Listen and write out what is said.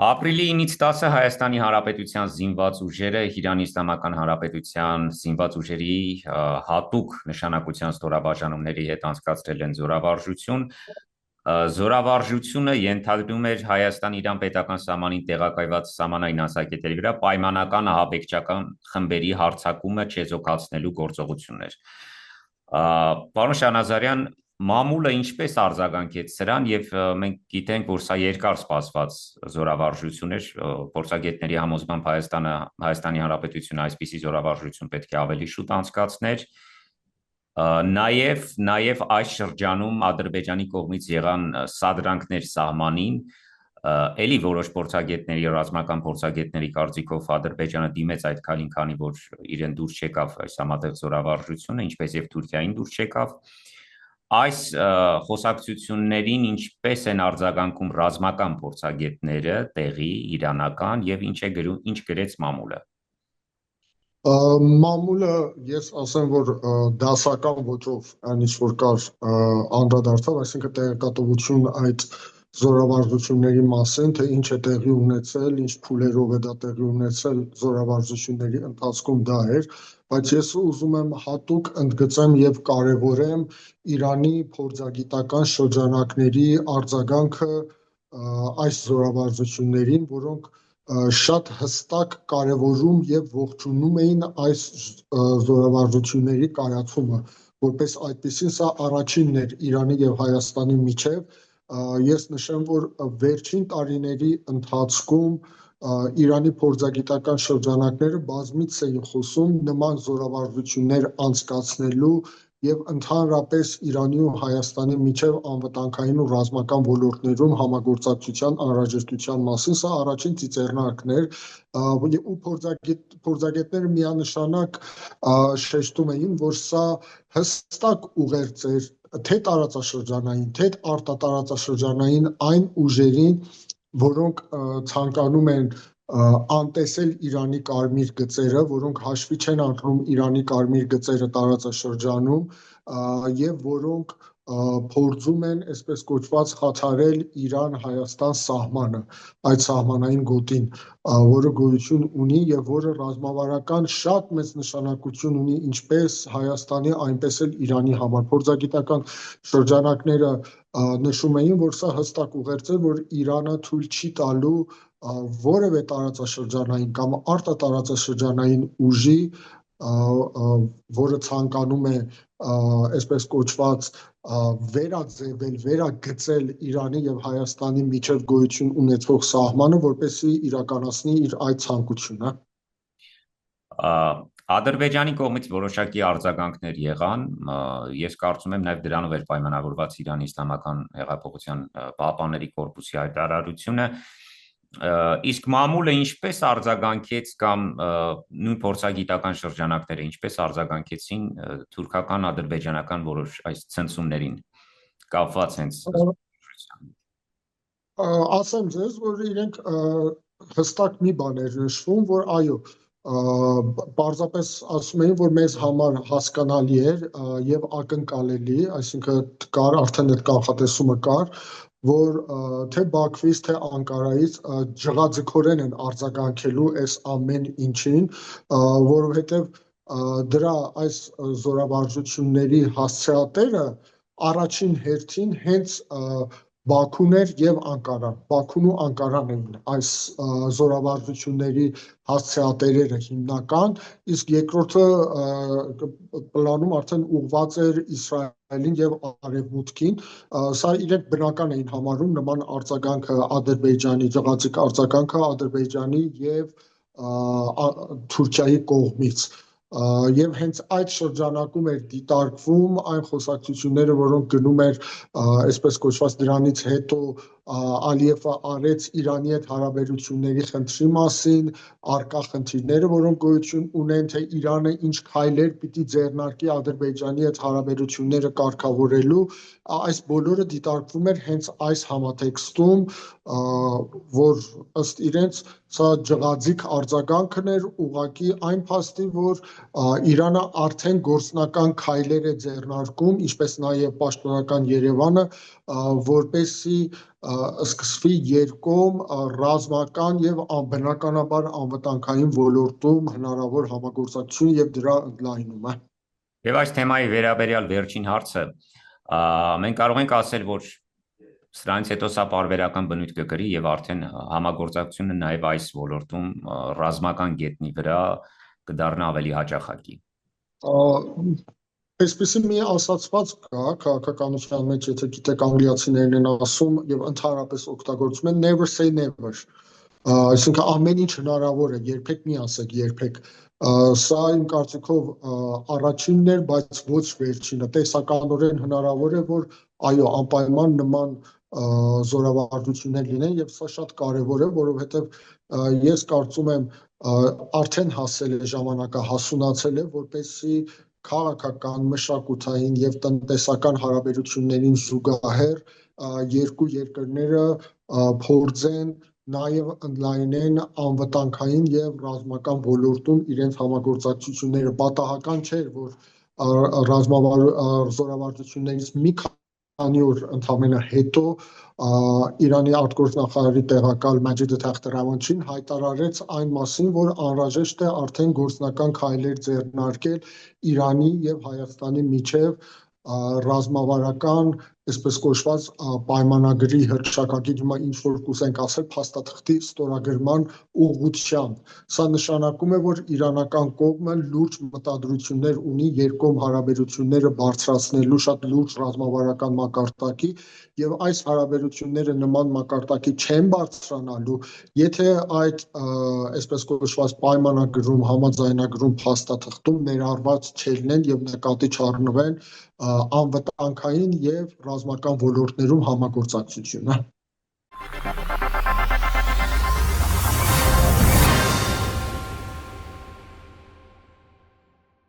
Ապրիլի 9-ից 10-ը Հայաստանի Հանրապետության զինված ուժերը Իրանի Իսլամական Հանրապետության զինված ուժերի հատուկ նշանակության ստորաբաժանումների հետ անցկացրել են զորավարժություն։ Զորավարժությունը ենթադրում էր Հայաստան-Իրան պետական սահմանին տեղակայված սահմանային անցակետերի վրա պայմանական ահաբեկչական խմբերի հարձակումը չեզոքացնելու գործողություններ։ Պարոն Շահնազարյան, մամուլը ինչպես արձագանքեց սրան եւ մենք գիտենք, որ սա երկար սպասված զորավարժություն էր, փորձագետների համոզմամբ Հայաստանի Հանրապետությունը այսպիսի զորավարժություն պետք է ավելի շուտ անցկացներ։ Նաև այս շրջանում Ադրբեջանի կողմից եղան սադրանքներ սահմանին, էլի որոշ փորձագետների, ռազմական փորձագետների կարծիքով Ադրբեջանը դիմեց այդ քայլին, քանի որ իրեն դուրս չեկավ այս համատեղ զորավարժությունը, ինչպես եւ Թուրքիային դուրս չեկավ։ Այս խոսակցություններին ինչպես են արձագանքում ռազմական փորձագետները, տեղի, իրանական եւ ինչ գրեց մամուլը։ Մամուլը, ես ասեմ, որ դասական ոճով այն ինչ որ կար անդրադարձավ, այսինքն տեղեկատվություն այդ զորավարժությունների մասին, թե ինչ է տեղի ունեցել, ինչ փուլերով է դա տեղի ունեցել զորավարժությունների ընթացքում դա էր, բայց ես ուզում եմ հատուկ ընդգծեմ եւ կարեւորեմ Իրանի փորձագիտական շրջանակների արձագանքը այս զորավարժություններին, որոնք շատ հստակ կարևորում եւ ողջունում էին այս զորավարժությունների կայացումը, որպես այդպեսին սա առաջինն էր Իրանի եւ Հայաստանի միջև։ Ես նշեմ, որ վերջին տարիների ընթացքում Իրանի փորձագիտական շրջանակները բազմիցս էին խոսում նման զորավարժություններ անցկացնելու եւ ընդհանրապես Իրանի ու Հայաստանի միջև անվտանգային ու ռազմական ոլորտներում համագործակցության անհրաժեշտության մասին, սա առաջին ծիծեռնարկն էր ու փորձագետները միանշանակ շեշտում էին, որ սա հստակ ուղերձ էր թե տարածաշրջանային, թե արտատարածաշրջանային այն ուժերին, որոնք ցանկանում են անտեսել Իրանի կարմիր գծերը, որոնք հաշվի չեն առնում Իրանի կարմիր գծերը տարածաշրջանում եւ որոնք փորձում են այսպես կոչված խաթարել Իրան-Հայաստան սահմանը, այդ սահմանային գոտին, որը գոյություն ունի եւ որը ռազմավարական շատ մեծ նշանակություն ունի ինչպես Հայաստանի, այնպես էլ Իրանի համար։ Փորձագիտական շրջանակները նշում էին, որ սա հստակ ուղերձ է, որ Իրանը թույլ չի տալու որևէ տարածաշրջանային կամ արտատարածաշրջանային ուժի, որը ցանկանում է այսպես կոչված վերաձևել, վերագծել Իրանի եւ Հայաստանի միջև գոյություն ունեցող սահմանը, որպեսզի իրականացնի իր այդ ցանկությունը։ Ադրբեջանի կողմից որոշակի արձագանքներ եղան, ես կարծում եմ նաև դրանով էր պայմանավորված Իրանի Իսլամական հեղափոխության պահապանների կորպուսի հայտարարությունը, իսկ մամուլը ինչպես արձագանքեց կամ նույն փորձագիտական շրջանակները ինչպես արձագանքեցին թուրքական, ադրբեջանական որոշ այս ցնցումներին կապված հենց ասեմ ձեզ, որ իրենք հստակ մի բան էր նշվում, որ այո, պարզապես ասում էին, որ մեզ համար հասկանալի էր եւ ակնկալելի, այսինքն կար արդեն այդ կանխատեսումը կար, որ թե Բաքվից, թե Անկարայից ջղաձգորեն են արձագանքելու այս ամեն ինչին, որովհետեւ դրա այս զորավարժությունների հասցեատերը առաջին հերթին հենց Բաքուն էր եւ Անկարան, Բաքուն ու Անկարան էին այս զորավարժությունների հասցեատերերը հիմնական, իսկ երկրորդը պլանում արդեն ուղղված էր Իսրայելին եւ Արևմուտքին, սա իրենք բնական էին համարում նման արձագանքը Ադրբեջանի, ջղաձգ արձագանքը Ադրբեջանի եւ Թուրքիայի կողմից։ Եվ հենց այդ շրջանակում էր դիտարկվում այն խոսակցությունները, որոնք գնում էր այսպես կոչված դրանից հետո Ալիևը արեց Իրանի հետ հարաբերությունների խնդրի մասին, արկա խնդիրները, որոնք գոյություն ունեն, թե Իրանը ինչ քայլեր պիտի ձեռնարկի Ադրբեջանի հետ հարաբերությունները կարգավորելու, այս բոլորը դիտարկվում էր հենց այս համատեքստում, որ ըստ իրենց սա ջղաձգ արձագանքն էր ուղղակի այն փաստի, որ Իրանը արդեն գործնական քայլեր է ձեռնարկում, ինչպես նաև պաշտոնական Երևանը, որպեսզի սկսվի երկկողմ ռազմական եւ բնականաբար անվտանգային ոլորտում հնարավոր համագործակցություն եւ դրա ընդլայնումը։ Եվ այս թեմայի վերաբերյալ վերջին հարցը մենք կարող ենք ասել, որ սրանից հետո սա պարբերական բնույթ կկրի եւ արդեն համագործակցությունը նաեւ այս ոլորտում ռազմական գետնի վրա կդառնա ավելի հաճախակի։ Այսպեսի մի ասացված կա քաղաքականության մեջ, եթե գիտեք անգլիացիներն են ասում եւ ընդհանրապես օգտագործում են never say never, այսինքն ամեն ինչ հնարավոր է, երբեք մի ասեք երբեք, սա իմ կարծիքով առաջինն էր, բայց ոչ վերջինը, տեսականորեն հնարավոր է, որ այո, անպայման նման զորավարժություններ լինեն եւ սա շատ կարեւոր է, որովհետեւ ես կարծում եմ արդեն հասել է ժամանակը, հասունացել է, որպեսզի քաղաքական, մշակութային եւ տնտեսական հարաբերություններին զուգահեռ երկու երկրները փորձեն նաեւ ընդլայնեն անվտանգային եւ ռազմական ոլորտում իրենց համագործակցությունները։ Պատահական չէ, որ զորավարժություններից մի քանի օր ընդամենը հետո Իրանի արտգործնախարարի տեղակալ Մաջիդ Թախտ Ռավանչին հայտարարեց այն մասին, որ անհրաժեշտ է արդեն գործնական քայլեր ձեռնարկել Իրանի եւ Հայաստանի միջև ռազմավարական, այսպես կոչված պայմանագրի հռչակագիր, հիմա ինչ որ կուզենք ասել, փաստաթղթի ստորագրման ուղղությամբ։ Սա նշանակում է, որ իրանական կողմը լուրջ մտադրություններ ունի երկկողմ հարաբերությունները բարձրացնելու շատ լուրջ ռազմավարական մակարդակի եւ այս հարաբերությունները նման մակարդակի չեն բարձրանալու, եթե այդ այսպես կոչված պայմանագրում, համաձայնագրում, փաստաթղթում ներառված չլինեն եւ նկատի չառնվեն անվտանգային եւ ռազմական ոլորտներում համագործակցությունը։